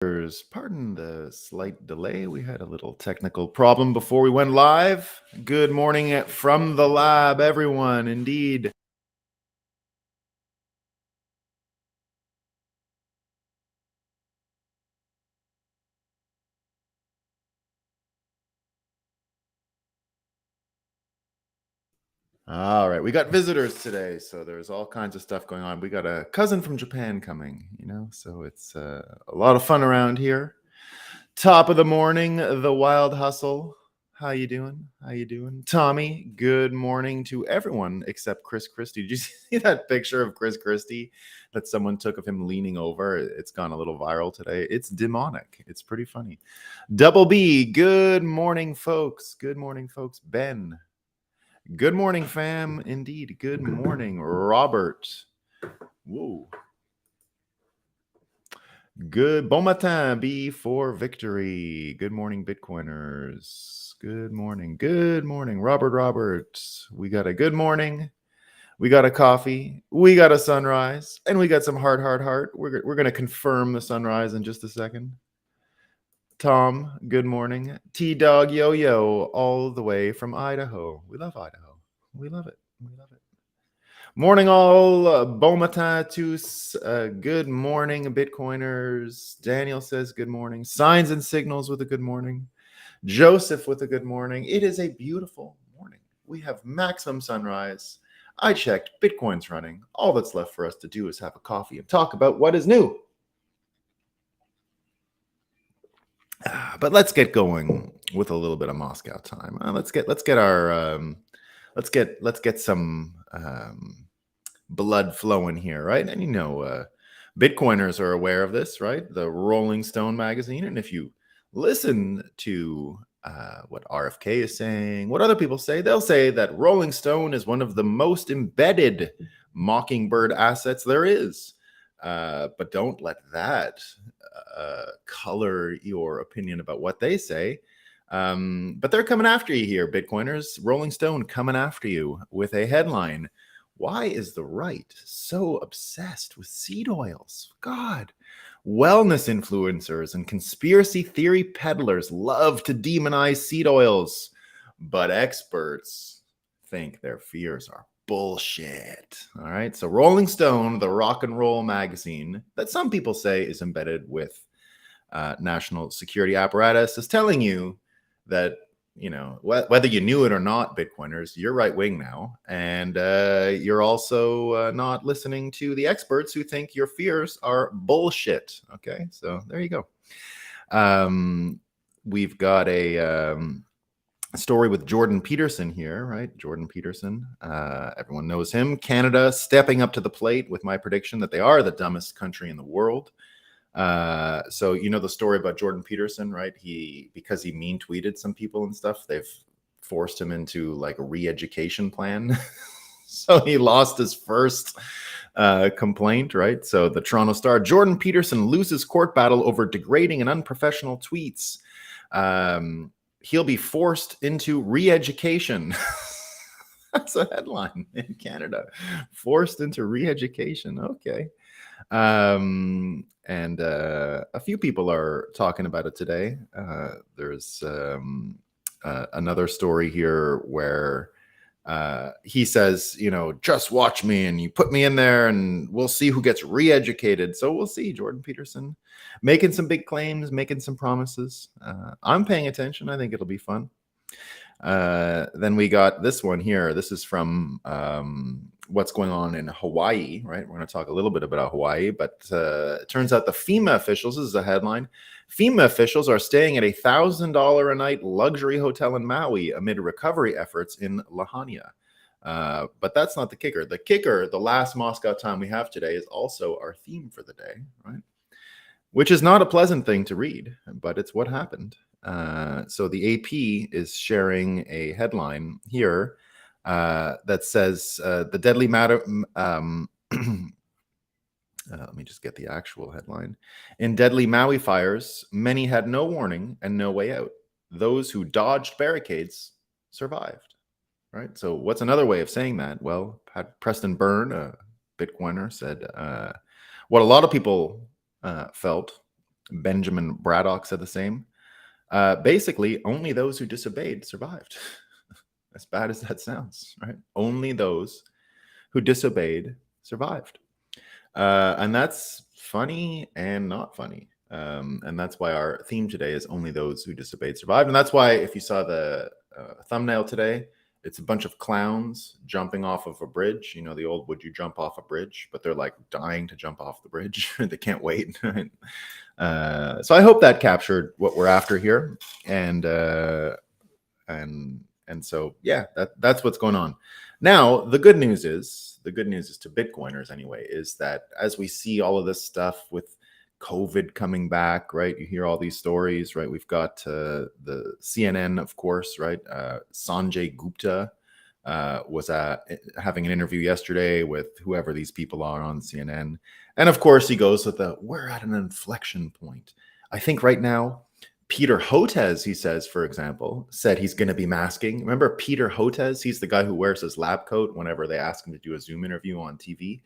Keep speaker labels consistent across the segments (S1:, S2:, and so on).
S1: Pardon the slight delay. We had a little technical problem before we went live. Good morning from the lab, everyone. Indeed. All right. We got visitors today. So there's all kinds of stuff going on. We got a cousin from Japan coming, so it's a lot of fun around here. Top of the morning, the wild hustle. How you doing? How you doing? Tommy, good morning to everyone except Chris Christie. Did you see that picture of Chris Christie that someone took of him leaning over? It's gone a little viral today. It's demonic. It's pretty funny. Double B, good morning, folks. Good morning, folks. Ben, good morning, fam. Indeed. Good morning, Robert. Whoa. Good bon matin, B for victory. Good morning, Bitcoiners. Good morning. Good morning, Robert. We got a good morning. We got a coffee. We got a sunrise. And we got some heart. We're going to confirm the sunrise in just a second. Tom, good morning. T-Dog Yo-Yo, all the way from Idaho. We love Idaho. We love it. We love it. Morning all, bon matin tous. Good morning, Bitcoiners. Daniel says good morning. Signs and signals with a good morning. Joseph with a good morning. It is a beautiful morning. We have maximum sunrise. I checked, Bitcoin's running. All that's left for us to do is have a coffee and talk about what is new. But let's get going with a little bit of Moscow time. Let's get some blood flowing here, right? And Bitcoiners are aware of this, right? The Rolling Stone magazine. And if you listen to what RFK is saying, what other people say, they'll say that Rolling Stone is one of the most embedded Mockingbird assets there is. But don't let that color your opinion about what they say. But they're coming after you here, Bitcoiners. Rolling Stone coming after you with a headline. Why is the right so obsessed with seed oils? God, wellness influencers and conspiracy theory peddlers love to demonize seed oils, but experts think their fears are bullshit. All right. So Rolling Stone, the rock and roll magazine that some people say is embedded with national security apparatus, is telling you that, whether you knew it or not, Bitcoiners, you're right wing now. And you're also not listening to the experts who think your fears are bullshit. Okay. So there you go. We've got a story with Jordan Peterson here, right? Jordan Peterson. Everyone knows him. Canada stepping up to the plate with my prediction that they are the dumbest country in the world. So the story about Jordan Peterson, right? Because he mean tweeted some people and stuff, they've forced him into like a re-education plan. So he lost his first complaint, right? So the Toronto Star, Jordan Peterson loses court battle over degrading and unprofessional tweets. He'll be forced into re-education. That's a headline in Canada. Forced into re-education. Okay. And a few people are talking about it today. There's another story here where he says, just watch me and you put me in there and we'll see who gets re-educated. So we'll see. Jordan Peterson making some big claims, making some promises. I'm paying attention. I think it'll be fun. Then we got this one here. This is from what's going on in Hawaii, right? We're going to talk a little bit about Hawaii, but it turns out the FEMA officials, this is a headline, FEMA officials are staying at $1,000 a night luxury hotel in Maui amid recovery efforts in Lahaina. But that's not the kicker. The kicker, the last Moscow time we have today, is also our theme for the day, right? Which is not a pleasant thing to read, but it's what happened. So the AP is sharing a headline here that says the deadly matter. Let me just get the actual headline. In deadly Maui fires, many had no warning and no way out. Those who dodged barricades survived. Right. So what's another way of saying that? Well, Preston Byrne, a Bitcoiner, said what a lot of people felt Benjamin Braddock said the same. Basically, only those who disobeyed survived. As bad as that sounds, right? Only those who disobeyed survived. And that's funny and not funny. And that's why our theme today is only those who disobeyed survived. And that's why if you saw the thumbnail today, it's a bunch of clowns jumping off of a bridge. You know, the old would you jump off a bridge, but they're like dying to jump off the bridge. They can't wait. So I hope that captured what we're after here. And so yeah, that's what's going on. Now, the good news is to Bitcoiners anyway, is that as we see all of this stuff with COVID coming back, right? You hear all these stories, right? We've got the CNN, of course, right? Sanjay Gupta was having an interview yesterday with whoever these people are on CNN. And of course, he goes with we're at an inflection point. I think right now, Peter Hotez, he says, for example, said he's going to be masking. Remember Peter Hotez? He's the guy who wears his lab coat whenever they ask him to do a Zoom interview on TV.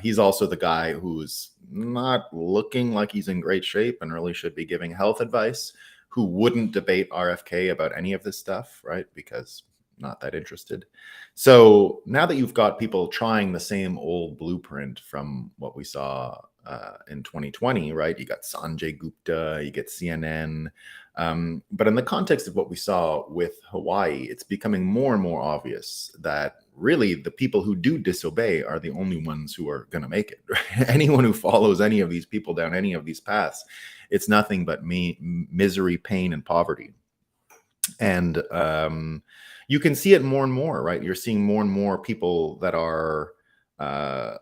S1: He's also the guy who's not looking like he's in great shape and really should be giving health advice, who wouldn't debate RFK about any of this stuff, right? Because not that interested. So now that you've got people trying the same old blueprint from what we saw in 2020, right? You got Sanjay Gupta, you get CNN. But in the context of what we saw with Hawaii, it's becoming more and more obvious that really the people who do disobey are the only ones who are going to make it. Right? Anyone who follows any of these people down any of these paths, it's nothing but misery, pain, and poverty. And you can see it more and more, right? You're seeing more and more people that are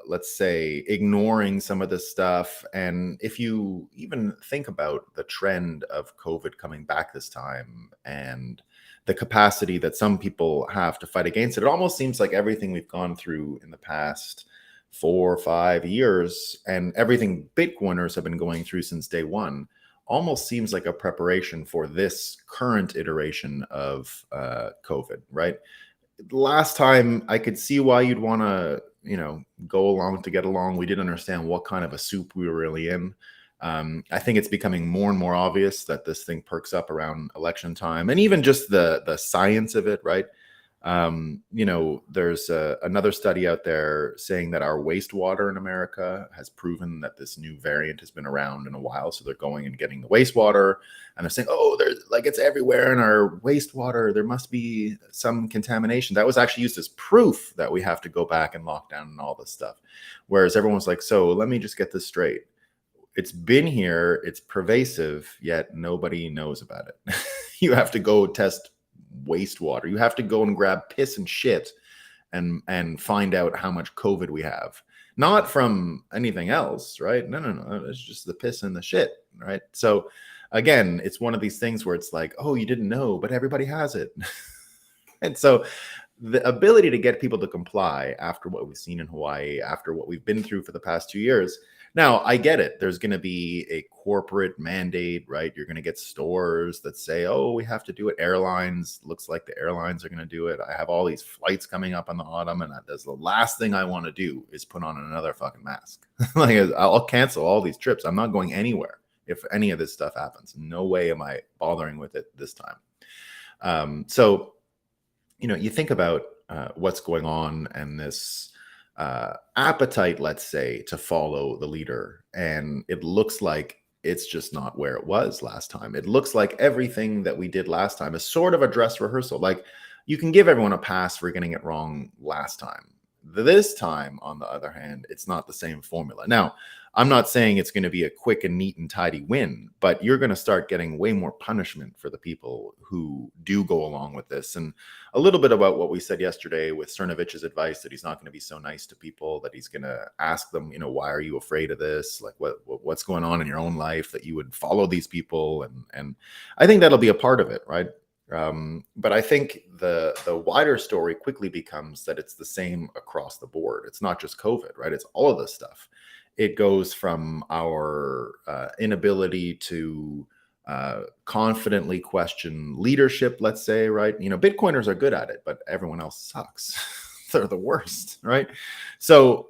S1: let's say, ignoring some of this stuff. And if you even think about the trend of COVID coming back this time and the capacity that some people have to fight against it, it almost seems like everything we've gone through in the past 4 or 5 years and everything Bitcoiners have been going through since day one almost seems like a preparation for this current iteration of COVID, right? Last time I could see why you'd want to, go along to get along. We didn't understand what kind of a soup we were really in. I think it's becoming more and more obvious that this thing perks up around election time, and even just the science of it, right? There's another study out there saying that our wastewater in America has proven that this new variant has been around in a while. So they're going and getting the wastewater and they're saying, oh, there's like it's everywhere in our wastewater. There must be some contamination. That was actually used as proof that we have to go back and lock down and all this stuff. Whereas everyone was like, so let me just get this straight. It's been here, it's pervasive, yet nobody knows about it. You have to go test wastewater. You have to go and grab piss and shit and find out how much COVID we have. Not from anything else, right? No. It's just the piss and the shit, right? So again, it's one of these things where it's like, oh, you didn't know, but everybody has it. And so the ability to get people to comply after what we've seen in Hawaii, after what we've been through for the past 2 years. Now, I get it. There's going to be a corporate mandate, right? You're going to get stores that say, oh, we have to do it. Airlines, looks like the airlines are going to do it. I have all these flights coming up in the autumn, and that's the last thing I want to do is put on another fucking mask. Like, I'll cancel all these trips. I'm not going anywhere if any of this stuff happens. No way am I bothering with it this time. So, you think about what's going on and this appetite, let's say, to follow the leader. And it looks like it's just not where it was last time. It looks like everything that we did last time is sort of a dress rehearsal. Like you can give everyone a pass for getting it wrong last time. This time, on the other hand, it's not the same formula. Now, I'm not saying it's going to be a quick and neat and tidy win, but you're going to start getting way more punishment for the people who do go along with this. And a little bit about what we said yesterday with Cernovich's advice that he's not going to be so nice to people, that he's going to ask them, why are you afraid of this? Like what's going on in your own life that you would follow these people? And I think that'll be a part of it, right? But I think the wider story quickly becomes that it's the same across the board. It's not just COVID, right? It's all of this stuff. It goes from our inability to confidently question leadership, let's say, right? Bitcoiners are good at it, but everyone else sucks. They're the worst, right? So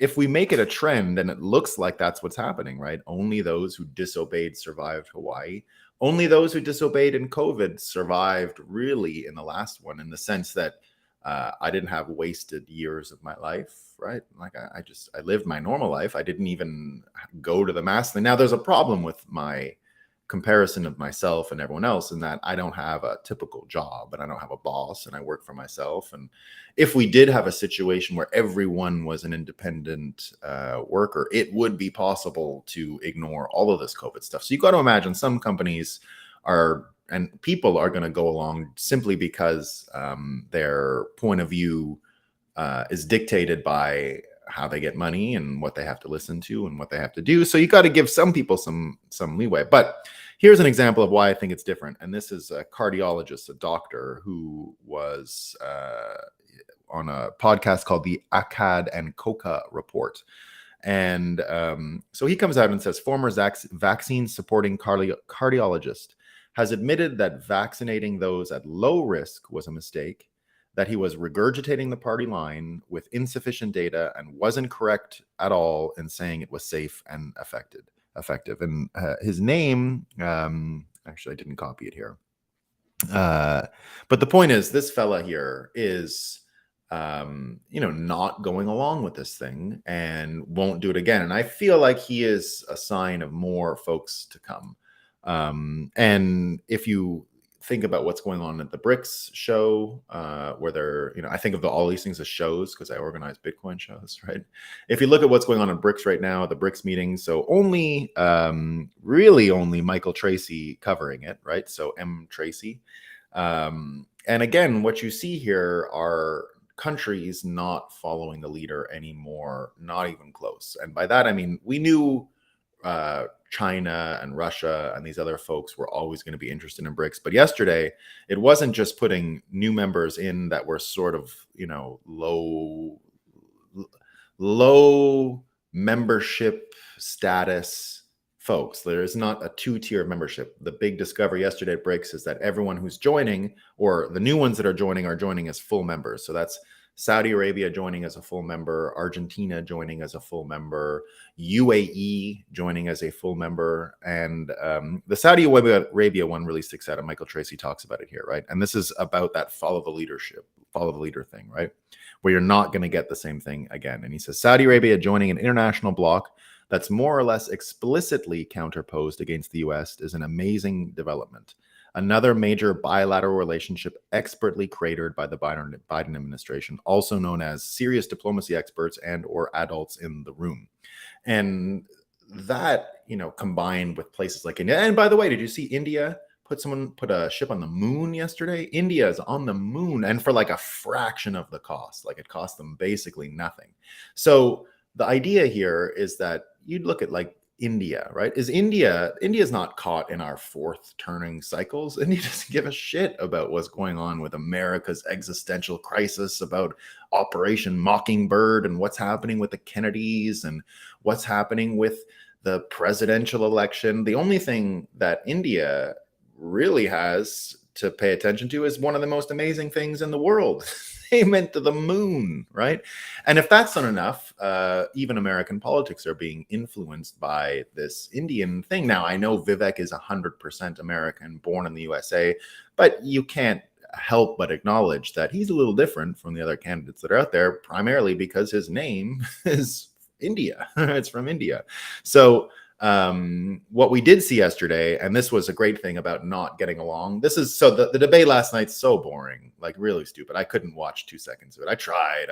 S1: if we make it a trend, and it looks like that's what's happening, right? Only those who disobeyed survived Hawaii. Only those who disobeyed in COVID survived really in the last one, in the sense that I didn't have wasted years of my life, right? Like I lived my normal life. I didn't even go to the mass thing. Now there's a problem with my comparison of myself and everyone else in that I don't have a typical job and I don't have a boss and I work for myself. And if we did have a situation where everyone was an independent worker, it would be possible to ignore all of this COVID stuff. So you got to imagine some companies are, and people are going to go along simply because their point of view is dictated by how they get money and what they have to listen to and what they have to do. So you got to give some people some leeway. But here's an example of why I think it's different. And this is a cardiologist, a doctor who was on a podcast called the Akkad and Koka Report. And so he comes out and says, former vaccine supporting cardiologist has admitted that vaccinating those at low risk was a mistake, that he was regurgitating the party line with insufficient data and wasn't correct at all in saying it was safe and effective. And his name, actually, I didn't copy it here. But the point is, this fella here is, not going along with this thing and won't do it again. And I feel like he is a sign of more folks to come. And if you think about what's going on at the BRICS show, where they're, I think of all these things as shows because I organize Bitcoin shows, right? If you look at what's going on in BRICS right now, the BRICS meetings, so really only Michael Tracy covering it, right? So M. Tracy. And again, what you see here are countries not following the leader anymore, not even close. And by that, I mean, we knew China and Russia and these other folks were always going to be interested in BRICS. But yesterday, it wasn't just putting new members in that were sort of, low membership status folks. There is not a two-tier membership. The big discovery yesterday at BRICS is that everyone who's joining, or the new ones that are joining as full members. So that's Saudi Arabia joining as a full member, Argentina joining as a full member, UAE joining as a full member. And the Saudi Arabia one really sticks out, and Michael Tracy talks about it here, right? And this is about that follow the leader thing, right? Where you're not going to get the same thing again. And he says, Saudi Arabia joining an international bloc that's more or less explicitly counterposed against the US is an amazing development. Another major bilateral relationship expertly cratered by the Biden administration, also known as serious diplomacy experts and or adults in the room. And that, combined with places like India. And by the way, did you see India put a ship on the moon yesterday? India is on the moon, and for like a fraction of the cost. Like it cost them basically nothing. So the idea here is that you'd look at like India, right? India's not caught in our fourth turning cycles. India doesn't give a shit about what's going on with America's existential crisis, about Operation Mockingbird and what's happening with the Kennedys and what's happening with the presidential election. The only thing that India really has to pay attention to is one of the most amazing things in the world. They went to the moon, right? And if that's not enough, even American politics are being influenced by this Indian thing. Now, I know Vivek is 100% American, born in the USA, but you can't help but acknowledge that he's a little different from the other candidates that are out there, primarily because his name is India. It's from India. So what we did see yesterday, and this was a great thing about not getting along. The debate last night's so boring, like really stupid. I couldn't watch 2 seconds of it. I tried.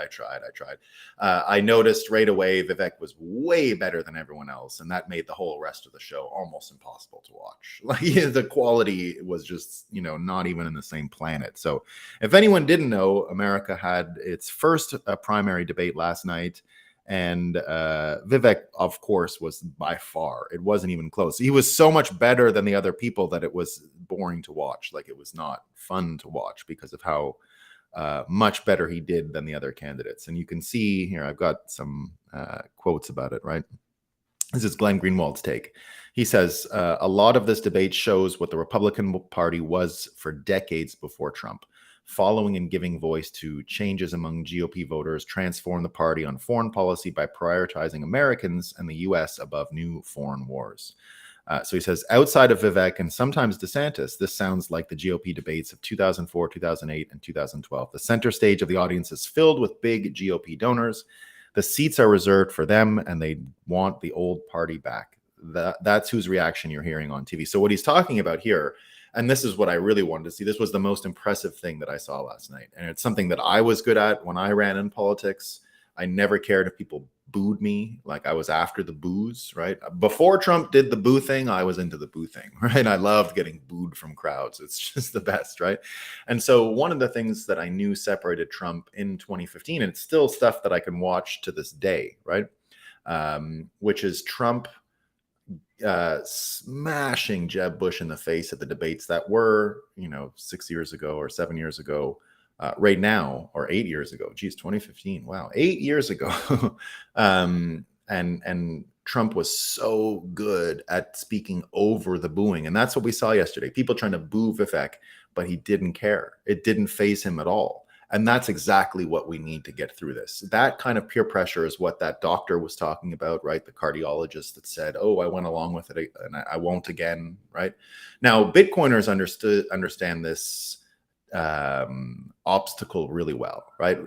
S1: I noticed right away Vivek was way better than everyone else, and that made the whole rest of the show almost impossible to watch. Like the quality was just, not even in the same planet. So if anyone didn't know, America had its first primary debate last night. And Vivek, of course, was by far, it wasn't even close. He was so much better than the other people that it was boring to watch. Like it was not fun to watch because of how much better he did than the other candidates. And you can see here, I've got some quotes about it, right? This is Glenn Greenwald's take. He says, a lot of this debate shows what the Republican Party was for decades before Trump. following and giving voice to changes among GOP voters, transform the party on foreign policy by prioritizing Americans and the U.S. above new foreign wars. So he says, outside of Vivek and sometimes DeSantis, this sounds like the GOP debates of 2004, 2008, and 2012. The center stage of the audience is filled with big GOP donors. The seats are reserved for them, and they want the old party back. That's whose reaction you're hearing on TV. So what he's talking about here, and this is what I really wanted to see, this was the most impressive thing that I saw last night. And it's something that I was good at when I ran in politics. I never cared if people booed me. Like, I was after the boos, right? Before Trump did the boo thing, I was into the boo thing, right? I loved getting booed from crowds. It's just the best, right? And so one of the things that I knew separated Trump in 2015, and it's still stuff that I can watch to this day, right? Which is Trump smashing Jeb Bush in the face at the debates that were, 6 years ago or 7 years ago. Right now, or 8 years ago, geez, 2015, wow, 8 years ago. And Trump was so good at speaking over the booing. And that's what we saw yesterday. People trying to boo Vivek, but he didn't care. It didn't faze him at all. And that's exactly what we need to get through this. That kind of peer pressure is what that doctor was talking about, right? The cardiologist that said, oh, I went along with it and I won't again, right? Now, Bitcoiners understand this obstacle really well, right?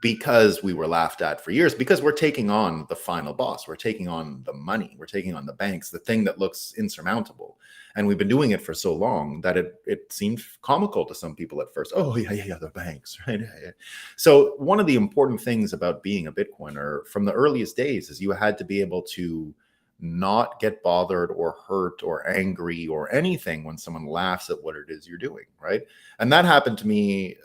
S1: Because we were laughed at for years, because we're taking on the final boss. We're taking on the money. We're taking on the banks, the thing that looks insurmountable. And we've been doing it for so long that it seemed comical to some people at first. Oh, yeah, the banks, right? Yeah. So one of the important things about being a Bitcoiner from the earliest days is you had to be able to not get bothered or hurt or angry or anything when someone laughs at what it is you're doing, right? And that happened to me,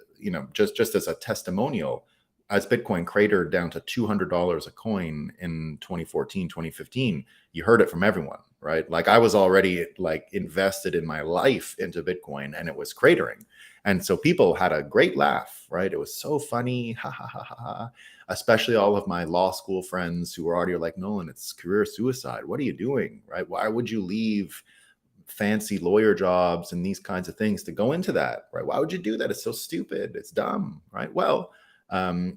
S1: just as a testimonial, as Bitcoin cratered down to $200 a coin in 2014, 2015. You heard it from everyone, right? Like, I was already invested in my life into Bitcoin, and it was cratering. And so people had a great laugh, right? It was so funny, ha ha ha ha ha. Especially all of my law school friends who were already like, Nolan, it's career suicide. What are you doing, right? Why would you leave fancy lawyer jobs and these kinds of things to go into that, right? Why would you do that? It's so stupid. It's dumb, right? Well,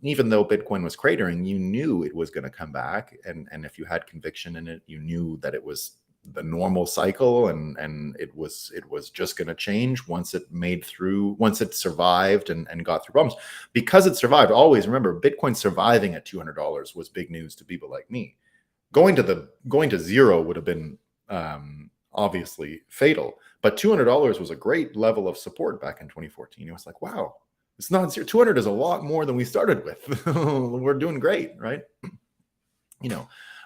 S1: even though Bitcoin was cratering, you knew it was going to come back. And if you had conviction in it, you knew that it was the normal cycle, and it was just going to change once it survived and got through problems. Because it survived, always remember, Bitcoin surviving at $200 was big news to people like me. Going to zero would have been obviously fatal, but $200 was a great level of support back in 2014. It was like, wow, it's not zero. 200 is a lot more than we started with. We're doing great, right?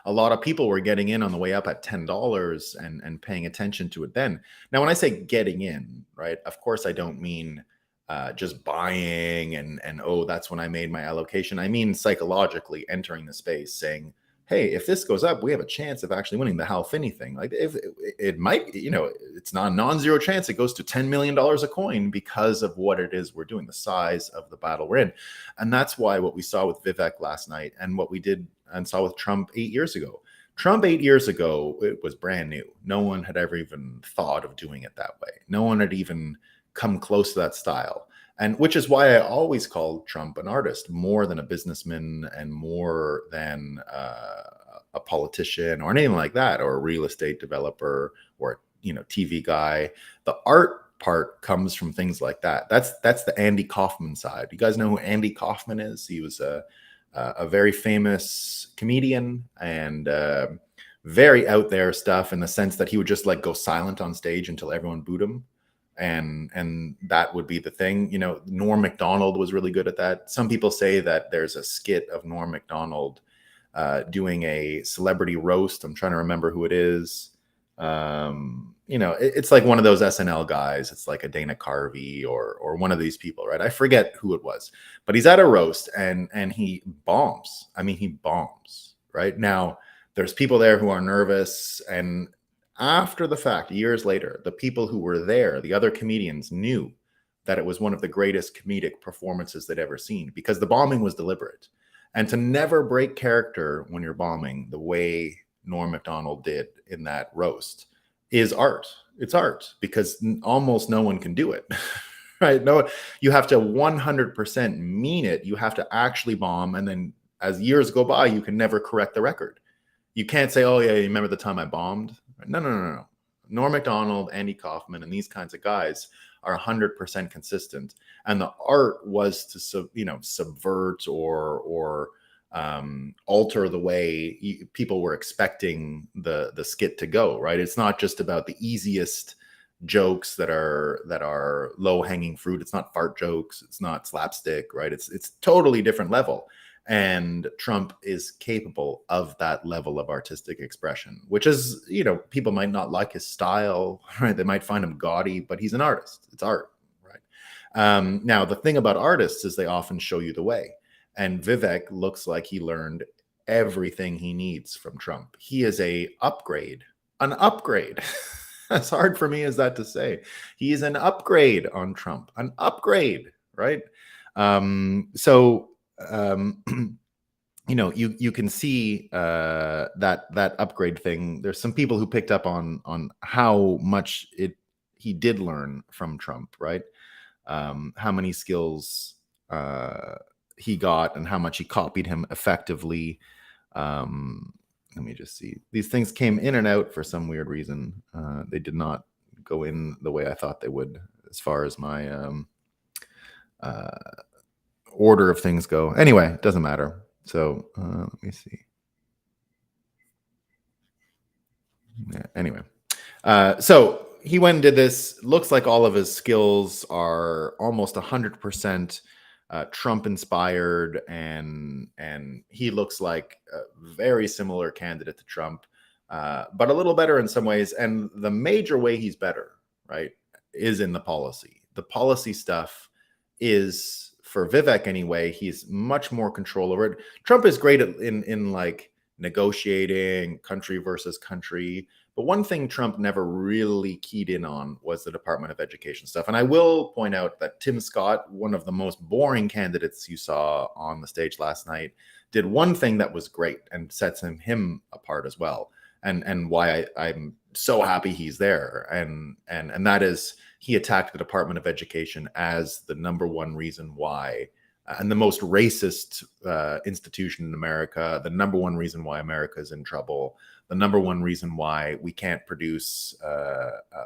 S1: A lot of people were getting in on the way up at $10 and paying attention to it then. Now, when I say getting in, right, of course, I don't mean just buying and oh, that's when I made my allocation. I mean psychologically entering the space, saying, hey, if this goes up, we have a chance of actually winning the Hal Finney thing. Like, if it might, it's not a non-zero chance it goes to $10 million a coin because of what it is we're doing, the size of the battle we're in. And that's why what we saw with Vivek last night and what we did and saw with Trump 8 years ago. Trump 8 years ago, it was brand new. No one had ever even thought of doing it that way. No one had even come close to that style. And which is why I always called Trump an artist more than a businessman and more than a politician or anything like that, or a real estate developer or TV guy. The art part comes from things like that. That's the Andy Kaufman side. You guys know who Andy Kaufman is? He was a very famous comedian and very out there stuff, in the sense that he would just go silent on stage until everyone booed him. And that would be the thing. Norm Macdonald was really good at that. Some people say that there's a skit of Norm Macdonald doing a celebrity roast. I'm trying to remember who it is. It's like one of those SNL guys. It's like a Dana Carvey or one of these people, right? I forget who it was, but he's at a roast and he bombs. I mean, he bombs, right? Now, there's people there who are nervous, and after the fact, years later, the people who were there, the other comedians, knew that it was one of the greatest comedic performances they'd ever seen, because the bombing was deliberate. And to never break character when you're bombing the way Norm Macdonald did in that roast is art. It's art, because almost no one can do it, right? No, you have to 100% mean it. You have to actually bomb. And then as years go by, you can never correct the record. You can't say, oh, yeah, you remember the time I bombed? No, no, no, no. Norm Macdonald, Andy Kaufman, and these kinds of guys are 100% consistent. And the art was to, subvert or alter the way people were expecting the skit to go. Right? It's not just about the easiest jokes that are low hanging fruit. It's not fart jokes. It's not slapstick. Right? It's totally different level. And Trump is capable of that level of artistic expression, which is, people might not like his style, right? They might find him gaudy, but he's an artist. It's art, right? Now, the thing about artists is they often show you the way. And Vivek looks like he learned everything he needs from Trump. He is an upgrade. As hard for me as that to say. He is an upgrade on Trump, an upgrade, right? So you can see that upgrade thing. There's some people who picked up on how much he did learn from Trump, right? How many skills he got and how much he copied him effectively. Let me just see. These things came in and out for some weird reason. They did not go in the way I thought they would, as far as my order of things go. Anyway, it doesn't matter. So let me see. Yeah, anyway, so he went and did this. Looks like all of his skills are almost 100% Trump inspired, and he looks like a very similar candidate to Trump, but a little better in some ways. And the major way he's better, right, is in the policy. The policy stuff is, for Vivek anyway, he's much more control over it. Trump is great in like negotiating country versus country. But one thing Trump never really keyed in on was the Department of Education stuff. And I will point out that Tim Scott, one of the most boring candidates you saw on the stage last night, did one thing that was great and sets him apart as well. And why I'm so happy he's there. And that is, he attacked the Department of Education as the number one reason why, and the most racist institution in America, the number one reason why America is in trouble, the number one reason why we can't produce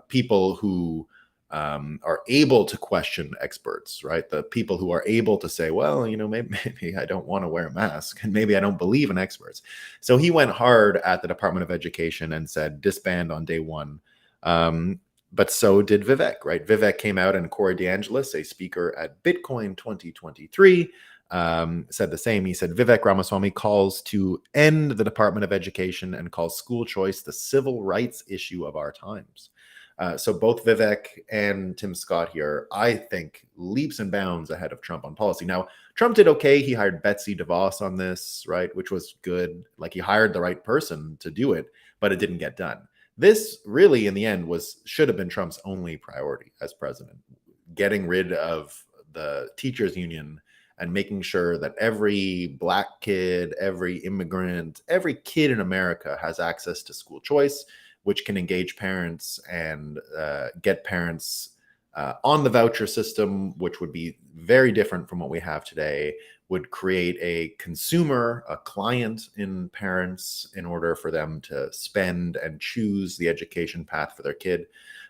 S1: people who are able to question experts, right? The people who are able to say, well, maybe I don't want to wear a mask, and maybe I don't believe in experts. So he went hard at the Department of Education and said disband on day one. But so did Vivek, right? Vivek came out, and Corey DeAngelis, a speaker at Bitcoin 2023, said the same. He said, Vivek Ramaswamy calls to end the Department of Education and calls school choice the civil rights issue of our times. So both Vivek and Tim Scott here, I think, leaps and bounds ahead of Trump on policy. Now, Trump did okay. He hired Betsy DeVos on this, right, which was good. Like, he hired the right person to do it, but it didn't get done. This really, in the end, should have been Trump's only priority as president, getting rid of the teachers union and making sure that every Black kid, every immigrant, every kid in America has access to school choice, which can engage parents and get parents on the voucher system, which would be very different from what we have today, would create a consumer, a client in parents in order for them to spend and choose the education path for their kid,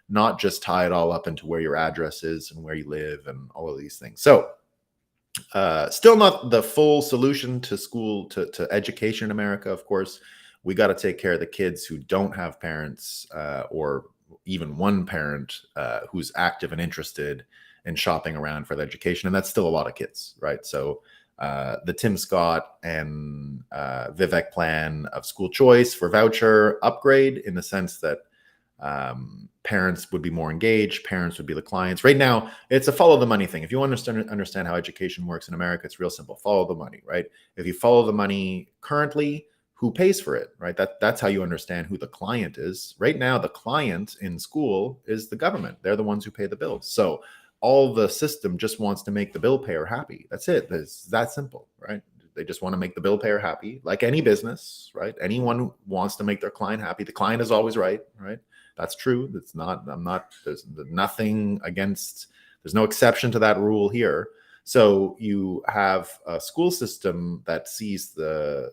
S1: not just tie it all up into where your address is and where you live and all of these things. So still not the full solution to school, to education in America, of course. We got to take care of the kids who don't have parents or even one parent who's active and interested in shopping around for the education. And that's still a lot of kids, right? So the Tim Scott and Vivek plan of school choice for voucher upgrade, in the sense that parents would be more engaged, parents would be the clients. Right now, it's a follow the money thing. If you understand how education works in America, it's real simple. Follow the money, right? If you follow the money currently, who pays for it, right? That's how you understand who the client is. Right now, the client in school is the government. They're the ones who pay the bills. So all the system just wants to make the bill payer happy. That's it. It's that simple, right? They just want to make the bill payer happy, like any business, right? Anyone who wants to make their client happy. The client is always right, right? That's true. That's not, there's nothing against, there's no exception to that rule here. So you have a school system that sees the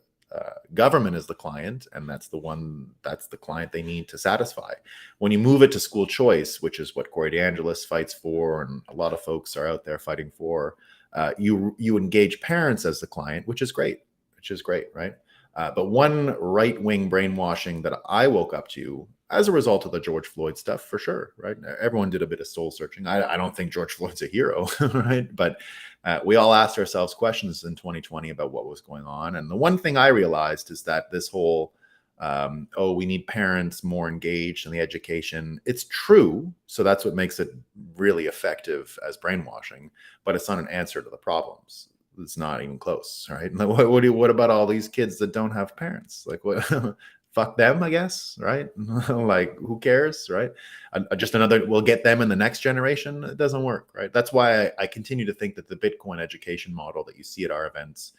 S1: government as the client, and that's the client they need to satisfy. When you move it to school choice, which is what Corey DeAngelis fights for, and a lot of folks are out there fighting for, you engage parents as the client, which is great, right? But one right-wing brainwashing that I woke up to as a result of the George Floyd stuff, for sure, right? Everyone did a bit of soul searching. I don't think George Floyd's a hero, right? But we all asked ourselves questions in 2020 about what was going on. And the one thing I realized is that this whole, we need parents more engaged in the education. It's true. So that's what makes it really effective as brainwashing, but it's not an answer to the problems. It's not even close, right? What about all these kids that don't have parents? Like, what? Fuck them, I guess, right? Like, who cares, right? Just another, we'll get them in the next generation. It doesn't work, right? That's why I continue to think that the Bitcoin education model that you see at our events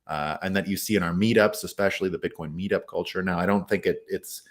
S1: and that you see in our meetups, especially the Bitcoin meetup culture. Now, I don't think it's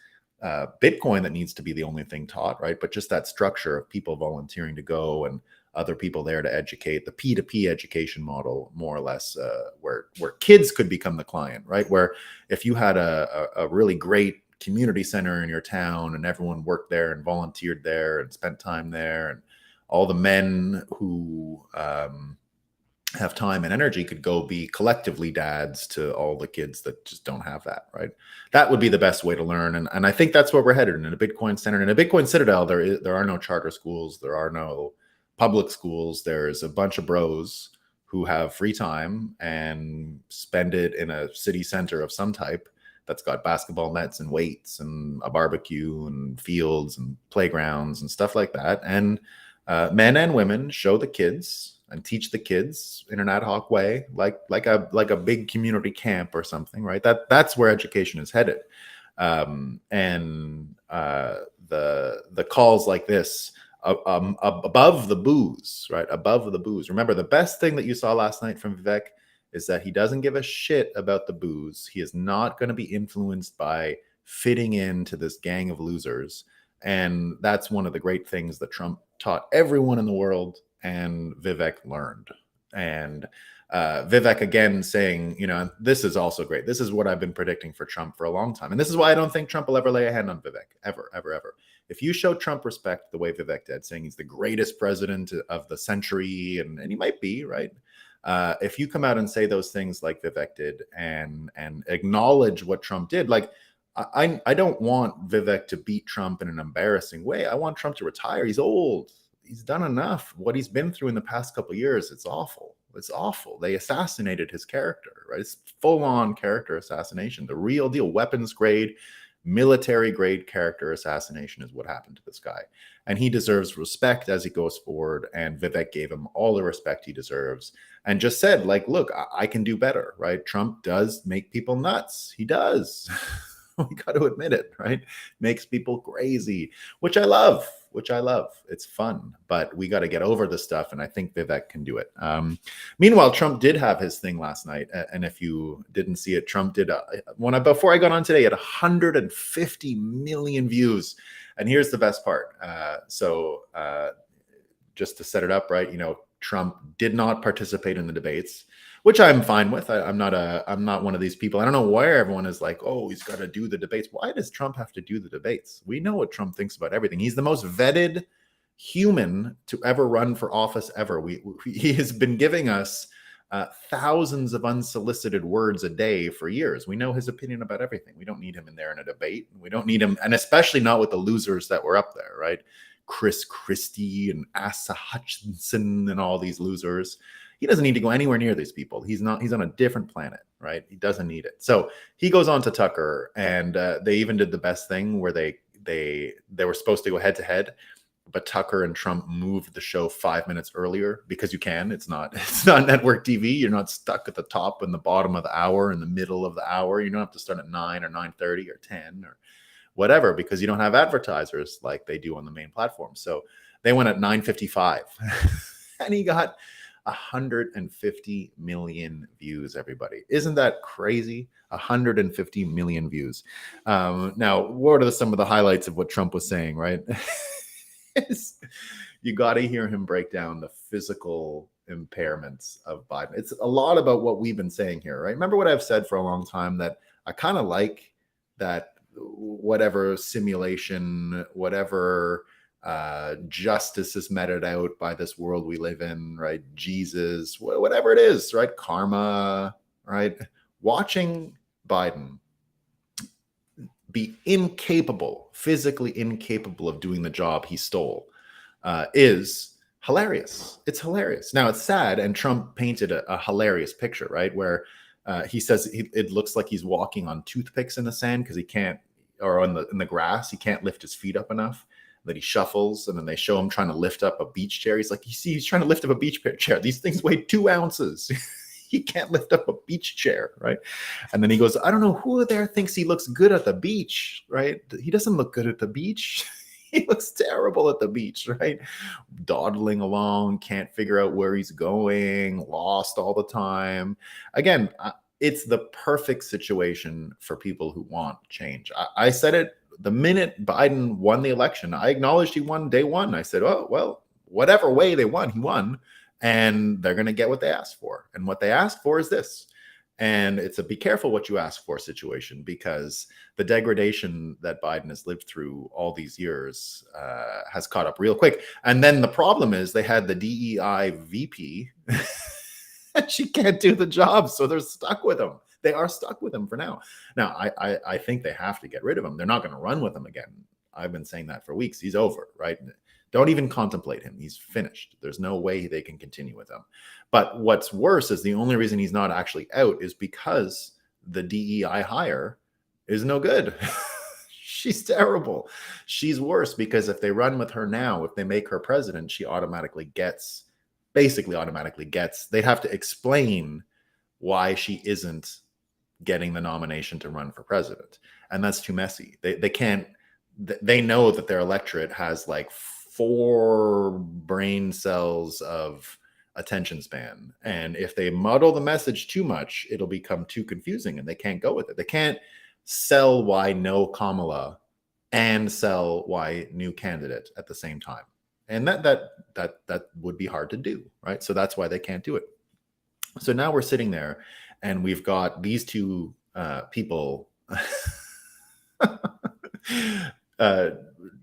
S1: Bitcoin that needs to be the only thing taught, right? But just that structure of people volunteering to go and other people there to educate, the P2P education model, more or less, where kids could become the client, right? Where if you had a really great community center in your town and everyone worked there and volunteered there and spent time there, and all the men who have time and energy could go be collectively dads to all the kids that just don't have that, right? That would be the best way to learn. And I think that's where we're headed in a Bitcoin center. In a Bitcoin citadel, there are no charter schools. There are no public schools. There's a bunch of bros who have free time and spend it in a city center of some type that's got basketball nets and weights and a barbecue and fields and playgrounds and stuff like that. And men and women show the kids and teach the kids in an ad hoc way, like a big community camp or something, right? That's where education is headed. The calls like this, above the booze, right? Above the booze. Remember, the best thing that you saw last night from Vivek is that he doesn't give a shit about the booze. He is not going to be influenced by fitting into this gang of losers. And that's one of the great things that Trump taught everyone in the world, and Vivek learned. And Vivek again saying, this is also great. This is what I've been predicting for Trump for a long time. And this is why I don't think Trump will ever lay a hand on Vivek, ever, ever, ever. If you show Trump respect the way Vivek did, saying he's the greatest president of the century, and he might be, right? If you come out and say those things like Vivek did and acknowledge what Trump did, like, I don't want Vivek to beat Trump in an embarrassing way. I want Trump to retire. He's old. He's done enough. What he's been through in the past couple of years, it's awful. It's awful. They assassinated his character, right? It's full-on character assassination. The real deal, weapons grade, military grade character assassination is what happened to this guy. And he deserves respect as he goes forward. And Vivek gave him all the respect he deserves and just said, like, look, I can do better, right? Trump does make people nuts. He does. We got to admit it, right? Makes people crazy, which I love. It's fun, but we got to get over the stuff. And I think Vivek can do it. Meanwhile, Trump did have his thing last night. And if you didn't see it, Trump did before I got on today, he had 150 million views. And here's the best part. Just to set it up, right? Trump did not participate in the debates, which I'm fine with. I'm not one of these people. I don't know why everyone is like, oh, he's got to do the debates. Why does Trump have to do the debates? We know what Trump thinks about everything. He's the most vetted human to ever run for office ever. He has been giving us thousands of unsolicited words a day for years. We know his opinion about everything. We don't need him in there in a debate. We don't need him, and especially not with the losers that were up there, right? Chris Christie and Asa Hutchinson and all these losers. He doesn't need to go anywhere near these people. He's on a different planet, right? He doesn't need it. So he goes on to Tucker, and they even did the best thing where they were supposed to go head to head, but Tucker and Trump moved the show 5 minutes earlier because you can. It's not network TV. You're not stuck at the top and the bottom of the hour, in the middle of the hour. You don't have to start at 9 or 9:30 or 10 or whatever, because you don't have advertisers like they do on the main platform. So they went at 9:55 and he got 150 million views, everybody. Isn't that crazy? 150 million views. Now, what are some of the highlights of what Trump was saying, right? You got to hear him break down the physical impairments of Biden. It's a lot about what we've been saying here, right? Remember what I've said for a long time, that I kind of like that whatever simulation, whatever justice is meted out by this world we live in, right? Jesus, whatever it is, right? Karma, right? Watching Biden be incapable, physically incapable of doing the job he stole is hilarious. It's hilarious. Now, it's sad, and Trump painted a hilarious picture, right? Where he says it looks like he's walking on toothpicks in the sand because he can't, or in the grass, he can't lift his feet up enough, that he shuffles, and then they show him trying to lift up a beach chair. He's like, you see, he's trying to lift up a beach chair. These things weigh 2 ounces. He can't lift up a beach chair, right? And then he goes, I don't know who there thinks he looks good at the beach, right? He doesn't look good at the beach. He looks terrible at the beach, right? Dawdling along, can't figure out where he's going, lost all the time. Again, it's the perfect situation for people who want change. I said it the minute Biden won the election. I acknowledged he won day one. I said, oh, well, whatever way they won, he won. And they're going to get what they asked for. And what they asked for is this. And it's a be careful what you ask for situation, because the degradation that Biden has lived through all these years has caught up real quick. And then the problem is they had the DEI VP. She can't do the job. So they're stuck with him. They are stuck with him for now. Now, I think they have to get rid of him. They're not going to run with him again. I've been saying that for weeks. He's over, right? Don't even contemplate him. He's finished. There's no way they can continue with him. But what's worse is the only reason he's not actually out is because the DEI hire is no good. She's terrible. She's worse because if they run with her now, if they make her president, she basically automatically gets, they'd have to explain why she isn't getting the nomination to run for president. And that's too messy. They can't, they know that their electorate has like 4 brain cells of attention span. And if they muddle the message too much, it'll become too confusing and they can't go with it. They can't sell why no Kamala and sell why new candidate at the same time. And that would be hard to do, right? So that's why they can't do it. So now we're sitting there and we've got these two people,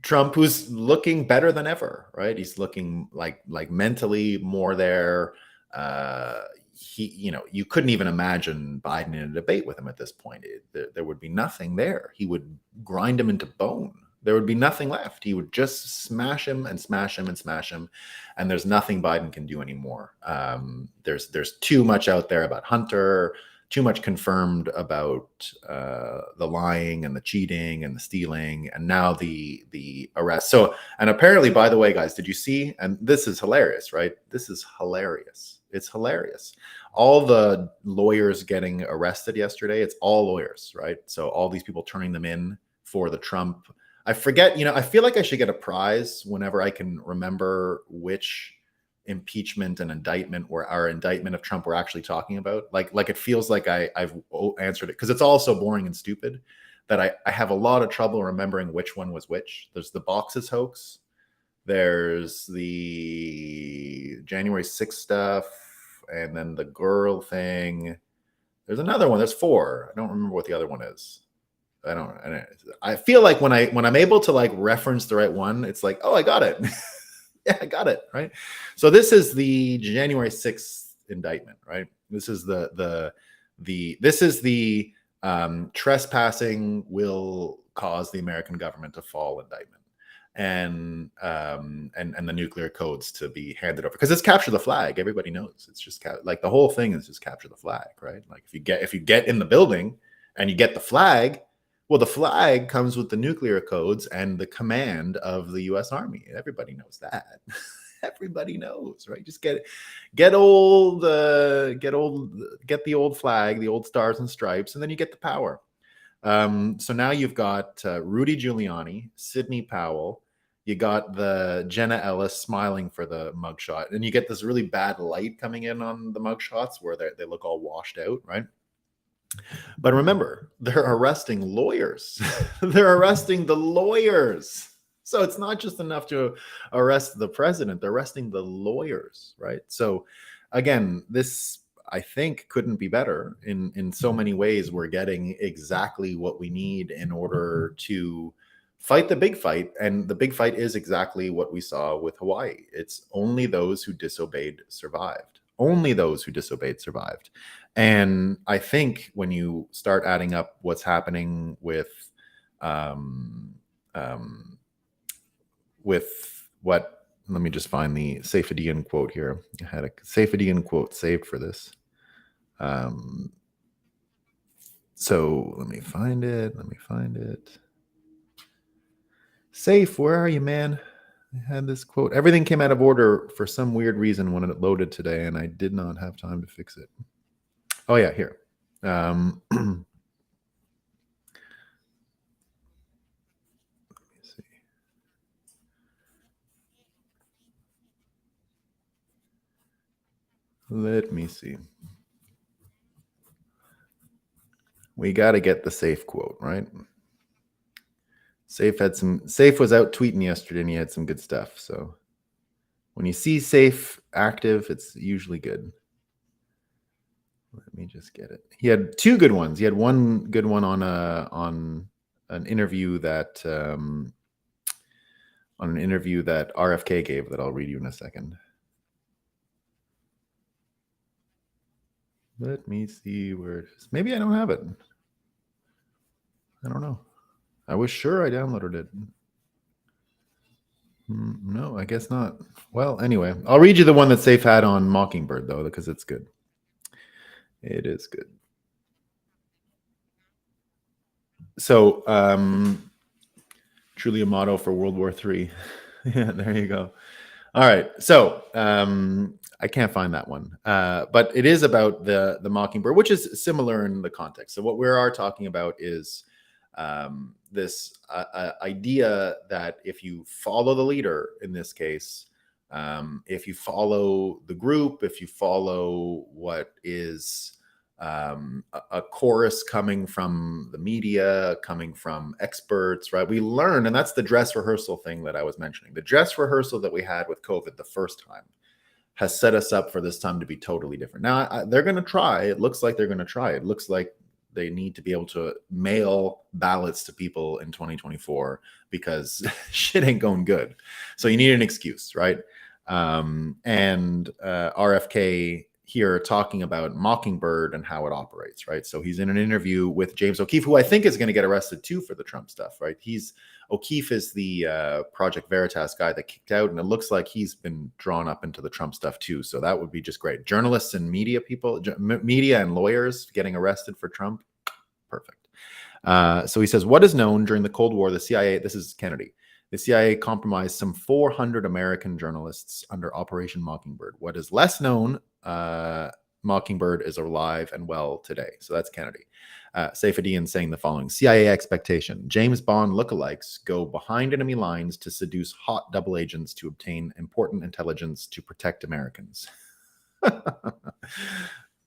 S1: Trump, who's looking better than ever, right? He's looking like mentally more there. You couldn't even imagine Biden in a debate with him at this point. There would be nothing there. He would grind him into bone. There would be nothing left. He would just smash him and smash him and smash him. And there's nothing Biden can do anymore. There's too much out there about Hunter, too much confirmed about the lying and the cheating and the stealing, and now the arrest. So, and apparently, by the way, guys, did you see? And this is hilarious, right? This is hilarious. It's hilarious. All the lawyers getting arrested yesterday, it's all lawyers, right? So all these people turning them in for the Trump. I forget, I feel like I should get a prize whenever I can remember which impeachment and indictment of Trump we're actually talking about. Like it feels like I've answered it because it's all so boring and stupid that I have a lot of trouble remembering which one was which. There's the boxes hoax. There's the January 6th stuff, and then the girl thing. There's another one. There's 4. I don't remember what the other one is. I feel like when I'm able to like reference the right one, it's like, oh, I got it. Yeah, I got it, right? So this is the January 6th indictment, right? This is the trespassing will cause the American government to fall indictment, and the nuclear codes to be handed over, because it's capture the flag. Everybody knows it's just like the whole thing is just capture the flag, right? Like if you get in the building and you get the flag. Well, the flag comes with the nuclear codes and the command of the U.S. Army. Everybody knows that. Everybody knows, right? Just get the old flag, the old stars and stripes, and then you get the power. So now you've got Rudy Giuliani, Sidney Powell, You got the Jenna Ellis smiling for the mugshot, and you get this really bad light coming in on the mugshots where they look all washed out, right? But remember, they're arresting lawyers. They're arresting the lawyers. So it's not just enough to arrest the president, they're arresting the lawyers, right? So again, this I think couldn't be better. In so many ways. We're getting exactly what we need in order to fight the big fight. And the big fight is exactly what we saw with Hawaii. It's only those who disobeyed survived. Only those who disobeyed survived. And I think when you start adding up what's happening with what, let me just find the Safedian quote here. I had a Safedian quote saved for this. So let me find it. Safe, where are you, man? I had this quote. Everything came out of order for some weird reason when it loaded today, and I did not have time to fix it. Oh, yeah, here. Let me see. We got to get the Safe quote, right? Safe was out tweeting yesterday, and he had some good stuff. So when you see Safe active, it's usually good. Let me just get it. He had two good ones. He had one good one on an interview that RFK gave that I'll read you in a second. Let me see where it is. Maybe I don't have it. I don't know. I was sure I downloaded it. No, I guess not. Well, anyway, I'll read you the one that Safe had on Mockingbird, though, because it's good. It is good. So, truly a motto for World War III. Yeah, there you go. All right. So, I can't find that one, but it is about the Mockingbird, which is similar in the context. So what we are talking about is this idea that if you follow the leader, in this case, if you follow the group, if you follow what is a chorus coming from the media, coming from experts, right? We learn, and that's the dress rehearsal thing that I was mentioning. The dress rehearsal that we had with COVID the first time has set us up for this time to be totally different. Now, they're going to try. It looks like they're going to try. It looks like they need to be able to mail ballots to people in 2024 because shit ain't going good. So you need an excuse, right? And RFK here talking about Mockingbird and how it operates, right? So he's in an interview with James O'Keefe, who I think is going to get arrested too for the Trump stuff, right? O'Keefe is the Project Veritas guy that kicked out, and it looks like he's been drawn up into the Trump stuff too. So that would be just great. Journalists and media people, media and lawyers getting arrested for Trump, perfect. So he says, what is known during the Cold War, the CIA, this is Kennedy, the CIA compromised some 400 American journalists under Operation Mockingbird. What is less known, Mockingbird is alive and well today. So that's Kennedy. Safedian saying the following: CIA expectation. James Bond lookalikes go behind enemy lines to seduce hot double agents to obtain important intelligence to protect Americans.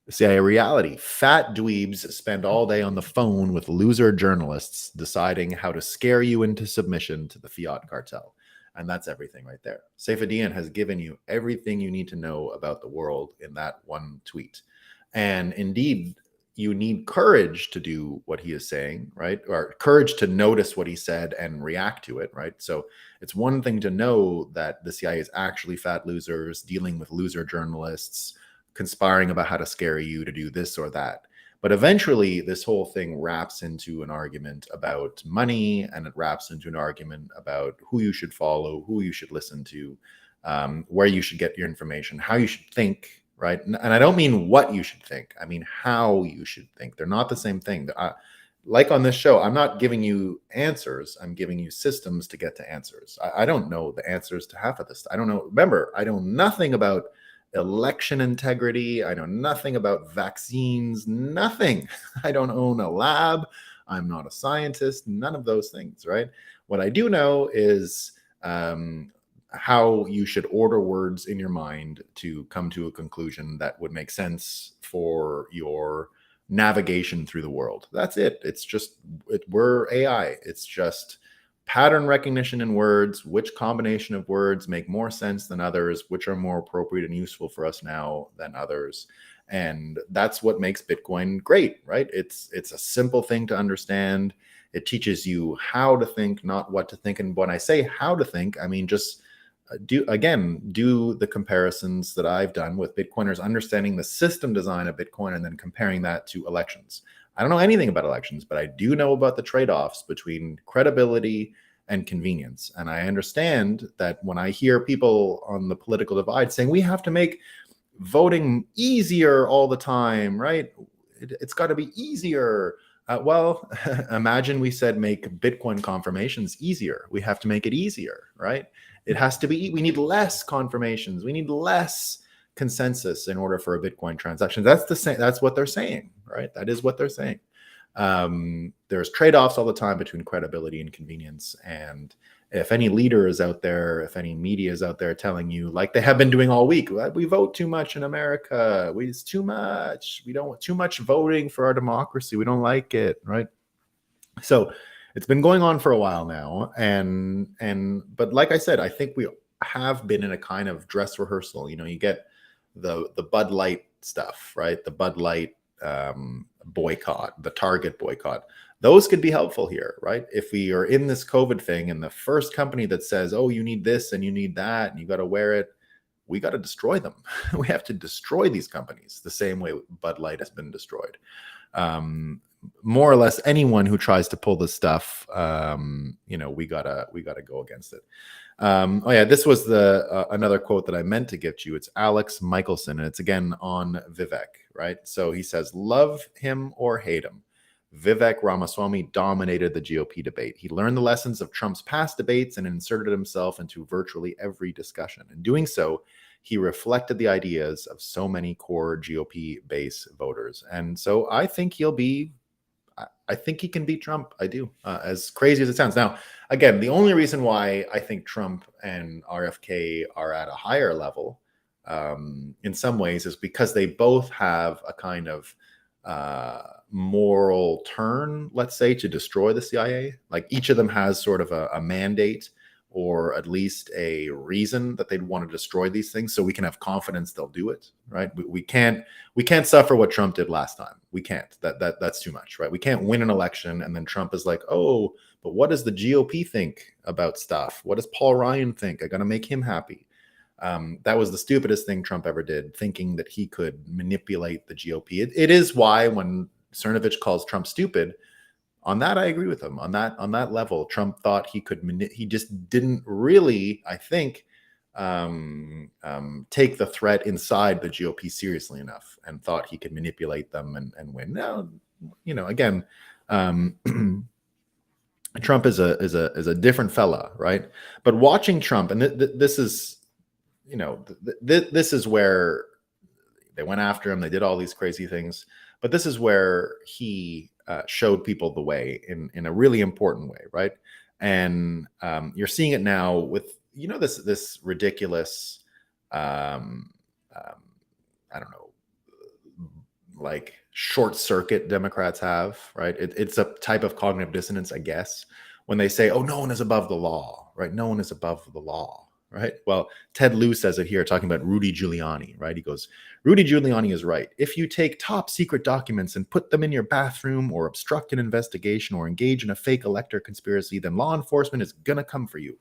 S1: CIA reality. Fat dweebs spend all day on the phone with loser journalists deciding how to scare you into submission to the fiat cartel. And that's everything right there. Safedian has given you everything you need to know about the world in that one tweet. And indeed, you need courage to do what he is saying, right? Or courage to notice what he said and react to it, right? So it's one thing to know that the CIA is actually fat losers dealing with loser journalists, conspiring about how to scare you to do this or that. But eventually, this whole thing wraps into an argument about money, and it wraps into an argument about who you should follow, who you should listen to, where you should get your information, how you should think, right? And I don't mean what you should think. I mean how you should think. They're not the same thing. Like on this show, I'm not giving you answers. I'm giving you systems to get to answers. I don't know the answers to half of this. I don't know. Remember, I know nothing about election integrity. I know nothing about vaccines, nothing. I don't own a lab. I'm not a scientist, none of those things, right? What I do know is how you should order words in your mind to come to a conclusion that would make sense for your navigation through the world. That's it. It's just, we're AI. It's just pattern recognition in words, which combination of words make more sense than others, which are more appropriate and useful for us now than others. And that's what makes Bitcoin great, right? It's a simple thing to understand. It teaches you how to think, not what to think. And when I say how to think, I mean just do the comparisons that I've done with Bitcoiners, understanding the system design of Bitcoin and then comparing that to elections. I don't know anything about elections, but I do know about the trade-offs between credibility and convenience. And I understand that when I hear people on the political divide saying we have to make voting easier all the time, right? It's got to be easier. Well, imagine we said make Bitcoin confirmations easier. We have to make it easier, right? It has to be, we need less confirmations. We need less consensus in order for a Bitcoin transaction. That's what they're saying, right? That is what they're saying. There's trade-offs all the time between credibility and convenience. And if any leader is out there, if any media is out there telling you, like they have been doing all week, we vote too much in America. It's too much. We don't want too much voting for our democracy. We don't like it, right? So it's been going on for a while now. But like I said, I think we have been in a kind of dress rehearsal. You know, you get the Bud Light stuff, right? The Bud Light boycott, the Target boycott. Those could be helpful here, right? If we are in this COVID thing and the first company that says, oh, you need this and you need that and you got to wear it, we got to destroy them. We have to destroy these companies the same way Bud Light has been destroyed. More or less anyone who tries to pull this stuff, we gotta go against it. Oh yeah, this was the another quote that I meant to give to you. It's Alex Michelson, and it's again on Vivek, right? So he says, love him or hate him, Vivek Ramaswamy dominated the GOP debate. He learned the lessons of Trump's past debates and inserted himself into virtually every discussion. In doing so, he reflected the ideas of so many core GOP base voters. And so I think I think he can beat Trump. I do, as crazy as it sounds. Now, again, the only reason why I think Trump and RFK are at a higher level in some ways is because they both have a kind of moral turn, let's say, to destroy the CIA. Like each of them has sort of a mandate or at least a reason that they'd want to destroy these things, so we can have confidence they'll do it, right? We can't suffer what Trump did last time. We can't. That's too much, right? We can't win an election and then Trump is like, oh, but what does the GOP think about stuff? What does Paul Ryan think? I got to make him happy. That was the stupidest thing Trump ever did, thinking that he could manipulate the GOP. It is why when Cernovich calls Trump stupid, on that, I agree with him. On that level, Trump thought he could. He just didn't really, I think, take the threat inside the GOP seriously enough, and thought he could manipulate them and win. Now, again, Trump is a different fella, right? But watching Trump, and this is, this is where they went after him. They did all these crazy things, but this is where he showed people the way in a really important way, right? And you're seeing it now with this ridiculous I don't know, like short circuit Democrats have, right? It's a type of cognitive dissonance, I guess, when they say, oh, no one is above the law, right? No one is above the law, right? Well, Ted Lieu says it here, talking about Rudy Giuliani, right? He goes, Rudy Giuliani is right. If you take top secret documents and put them in your bathroom or obstruct an investigation or engage in a fake elector conspiracy, then law enforcement is going to come for you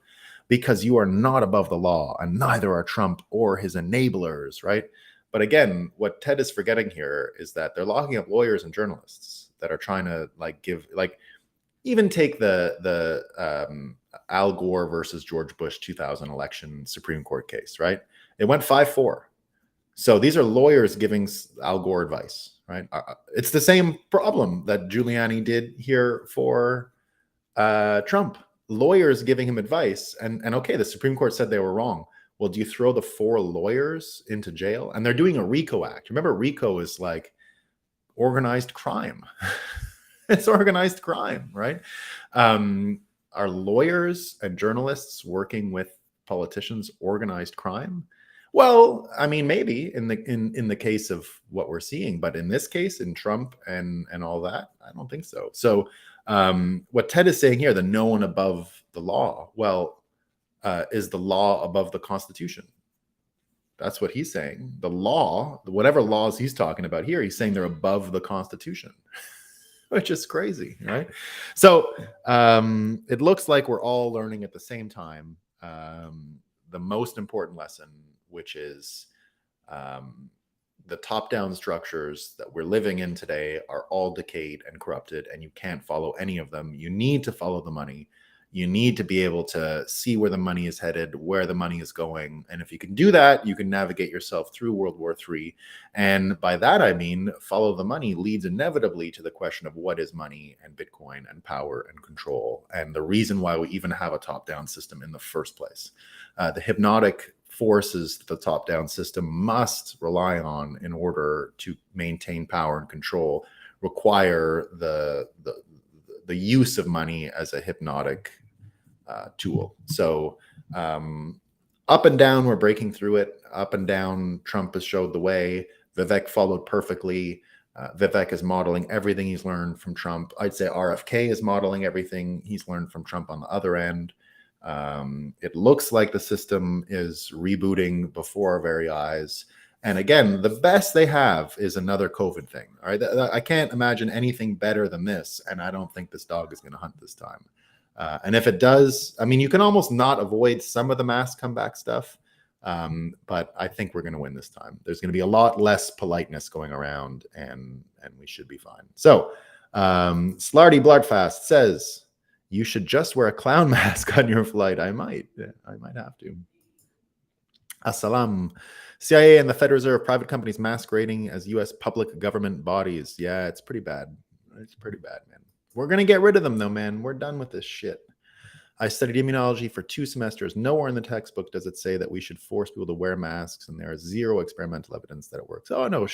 S1: because you are not above the law, and neither are Trump or his enablers, right? But again, what Ted is forgetting here is that they're locking up lawyers and journalists that are trying to even take the Al Gore versus George Bush 2000 election Supreme Court case, right? It went 5-4. So these are lawyers giving Al Gore advice, right? It's the same problem that Giuliani did here for Trump. Lawyers giving him advice, and okay, the Supreme Court said they were wrong. Well, do you throw the 4 lawyers into jail? And they're doing a RICO Act. Remember, RICO is like organized crime. It's organized crime, right? are lawyers and journalists working with politicians organized crime? Well, I mean, maybe in the case of what we're seeing, but in this case, in Trump and all that, I don't think so. So what Ted is saying here, the no one above the law, well, is the law above the Constitution? That's what he's saying. The law, whatever laws he's talking about here, he's saying they're above the Constitution, which is crazy, right? So it looks like we're all learning at the same time the most important lesson, which is the top-down structures that we're living in today are all decayed and corrupted, and you can't follow any of them. You need to follow the money. You need to be able to see where the money is headed, where the money is going. And if you can do that, you can navigate yourself through World War III. And by that, I mean, follow the money leads inevitably to the question of what is money and Bitcoin and power and control, and the reason why we even have a top-down system in the first place. The hypnotic forces the top-down system must rely on in order to maintain power and control require the use of money as a hypnotic tool. So up and down, we're breaking through it. Up and down, Trump has showed the way. Vivek followed perfectly. Vivek is modeling everything he's learned from Trump. I'd say RFK is modeling everything he's learned from Trump on the other end. It looks like the system is rebooting before our very eyes. And again, the best they have is another COVID thing. All right, I can't imagine anything better than this, and I don't think this dog is going to hunt this time. And if it does, I mean, you can almost not avoid some of the mass comeback stuff, but I think we're going to win this time. There's going to be a lot less politeness going around, and we should be fine. So, Slarty Bloodfast says, you should just wear a clown mask on your flight. I might have to. Assalam. CIA and the Federal Reserve, private companies masquerading as U.S. public government bodies. Yeah, it's pretty bad. It's pretty bad, man. We're going to get rid of them, though, man. We're done with this shit. I studied immunology for 2 semesters. Nowhere in the textbook does it say that we should force people to wear masks, and there is zero experimental evidence that it works. Oh, no,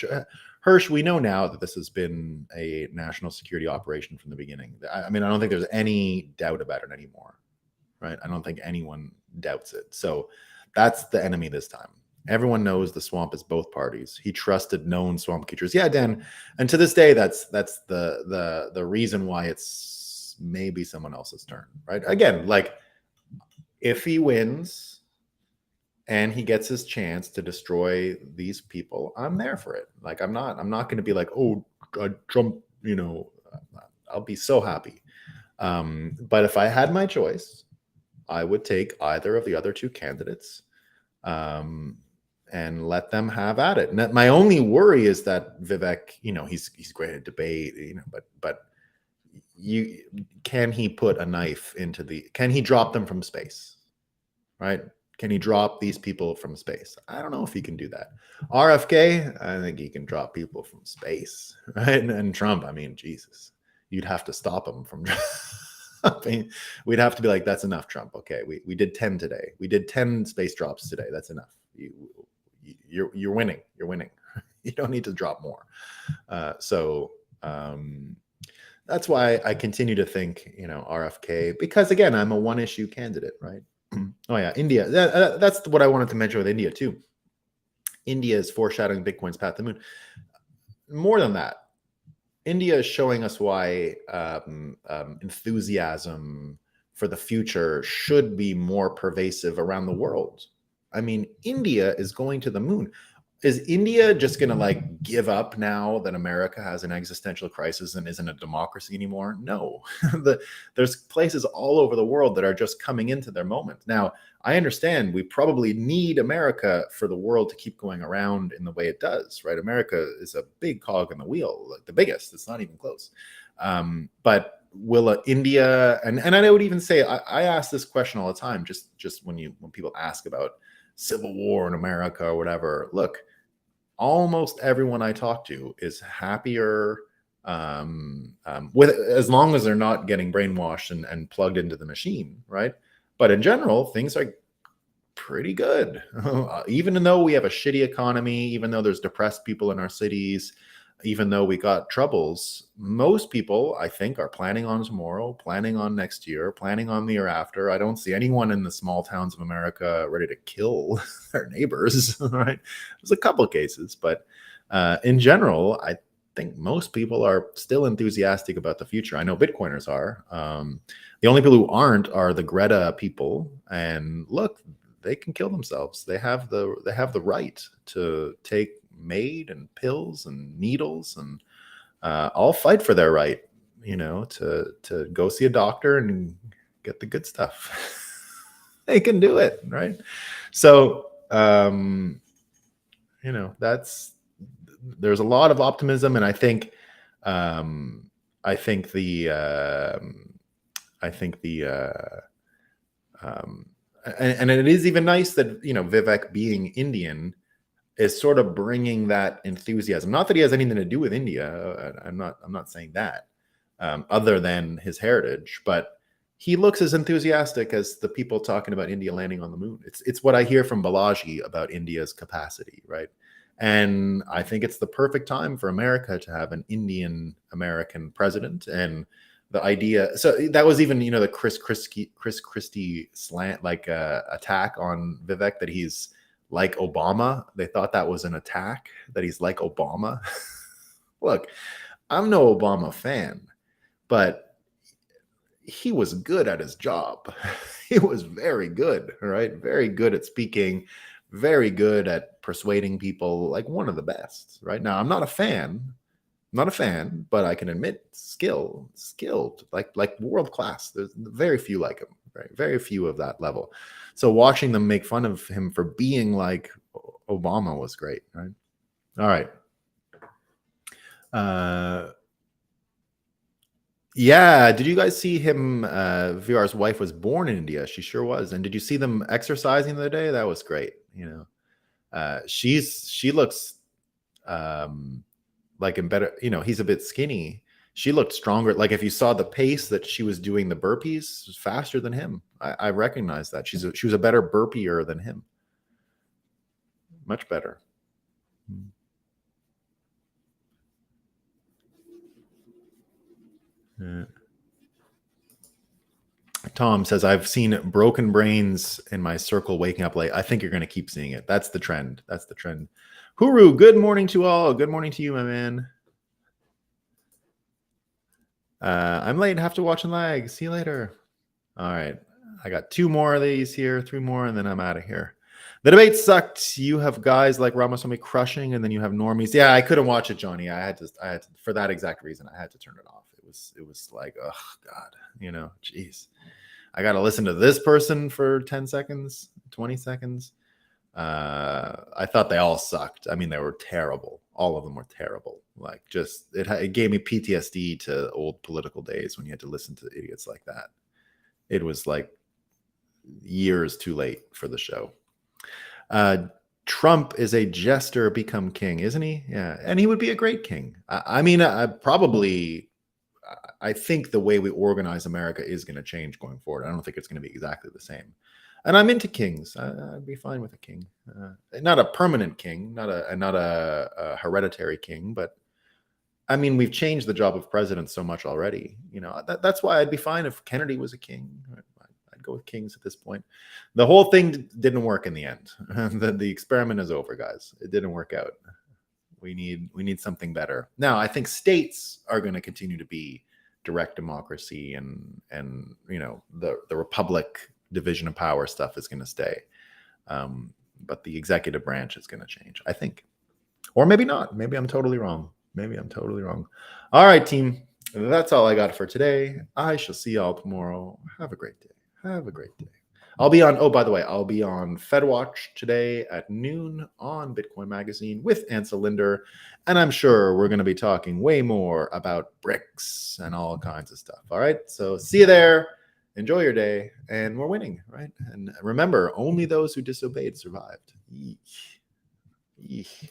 S1: Hirsch, we know now that this has been a national security operation from the beginning. I mean, I don't think there's any doubt about it anymore, right? I don't think anyone doubts it. So that's the enemy this time. Everyone knows the swamp is both parties. He trusted known swamp creatures. Yeah, Dan. And to this day, that's the reason why it's maybe someone else's turn, right? Again, like if he wins and he gets his chance to destroy these people, I'm there for it. Like I'm not going to be like, oh, Trump, you know, I'll be so happy. But if I had my choice, I would take either of the other 2 candidates. And let them have at it. And my only worry is that Vivek, you know, he's great at debate, you know, but can he put a knife into can he drop them from space, right? Can he drop these people from space? I don't know if he can do that. RFK, I think he can drop people from space, right? And Trump, I mean, Jesus, you'd have to stop him from dropping. We'd have to be like, that's enough, Trump. Okay, we did 10 today. We did 10 space drops today. That's enough. You're winning. You're winning. You don't need to drop more. So that's why I continue to think, you know, RFK, because again, I'm a one-issue candidate, right? Oh yeah, India. That's what I wanted to mention with India too. India is foreshadowing Bitcoin's path to the moon. More than that, India is showing us why enthusiasm for the future should be more pervasive around the world. I mean, India is going to the moon. Is India just going to like give up now that America has an existential crisis and isn't a democracy anymore? No. There's places all over the world that are just coming into their moment. Now, I understand we probably need America for the world to keep going around in the way it does, right? America is a big cog in the wheel, like the biggest. It's not even close. But will India, and I would even say, I ask this question all the time, just when people ask about civil war in America or whatever. Look, almost everyone I talk to is happier with, as long as they're not getting brainwashed and plugged into the machine, right? But in general, things are pretty good. Even though we have a shitty economy, even though there's depressed people in our cities, even though we got troubles, most people, I think, are planning on tomorrow, planning on next year, planning on the year after. I don't see anyone in the small towns of America ready to kill their neighbors, right? There's a couple of cases, but in general, I think most people are still enthusiastic about the future. I know Bitcoiners are. The only people who aren't are the Greta people. And look, they can kill themselves. They have the right to take MAID and pills and needles, and I'll fight for their right, to go see a doctor and get the good stuff. They can do it, right? So there's a lot of optimism, and I think I think the and it is even nice that Vivek, being Indian, is sort of bringing that enthusiasm. Not that he has anything to do with India. I'm not saying that, other than his heritage, but he looks as enthusiastic as the people talking about India landing on the moon. It's what I hear from Balaji about India's capacity, right? And I think it's the perfect time for America to have an Indian American president. And the idea, so that was even the Chris Christie slant, like attack on Vivek, that he's like Obama. They thought that was an attack, that he's like Obama. Look, I'm no Obama fan, but he was good at his job. He was very good, right? Very good at speaking, very good at persuading people, like one of the best. Right now, I'm not a fan, but I can admit skilled, like world class. There's very few like him, right? Very few of that level. So watching them make fun of him for being like Obama was great, right? All right. Yeah, did you guys see him? VR's wife was born in India. She sure was. And did you see them exercising the other day? That was great. She looks like in better. He's a bit skinny. She looked stronger. Like if you saw the pace that she was doing the burpees, it was faster than him. I recognize that. She was a better burpier than him. Much better. Yeah. Tom says, I've seen broken brains in my circle waking up late. I think you're going to keep seeing it. That's the trend. Huru, good morning to all. Good morning to you, my man. I'm late. Have to watch and lag. See you later. All right. I got 2 more of these here, 3 more, and then I'm out of here. The debate sucked. You have guys like Ramaswamy crushing, and then you have normies. Yeah, I couldn't watch it, Johnny. I had to, for that exact reason, I had to turn it off. It was like, oh God, geez. I got to listen to this person for 10 seconds, 20 seconds. I thought they all sucked. I mean, they were terrible. All of them were terrible. Like, just it gave me PTSD to old political days when you had to listen to idiots like that. It was like years too late for the show. Trump is a jester become king, isn't he? Yeah, and he would be a great king. I mean, I think the way we organize America is going to change going forward. I don't think it's going to be exactly the same. And I'm into kings. I'd be fine with a king, not a permanent king, not a hereditary king, but I mean, we've changed the job of president so much already. That's why I'd be fine if Kennedy was a king. I'd go with kings at this point. The whole thing didn't work in the end. The experiment is over, guys. It didn't work out. We need something better. Now, I think states are going to continue to be direct democracy, and the republic division of power stuff is going to stay. But the executive branch is going to change, I think. Or maybe not. Maybe I'm totally wrong. All right, team. That's all I got for today. I shall see y'all tomorrow. Have a great day. I'll be on, by the way, I'll be on FedWatch today at noon on Bitcoin Magazine with Ansel Linder. And I'm sure we're going to be talking way more about BRICS and all kinds of stuff. All right. So see you there. Enjoy your day. And we're winning, right? And remember, only those who disobeyed survived. Eek.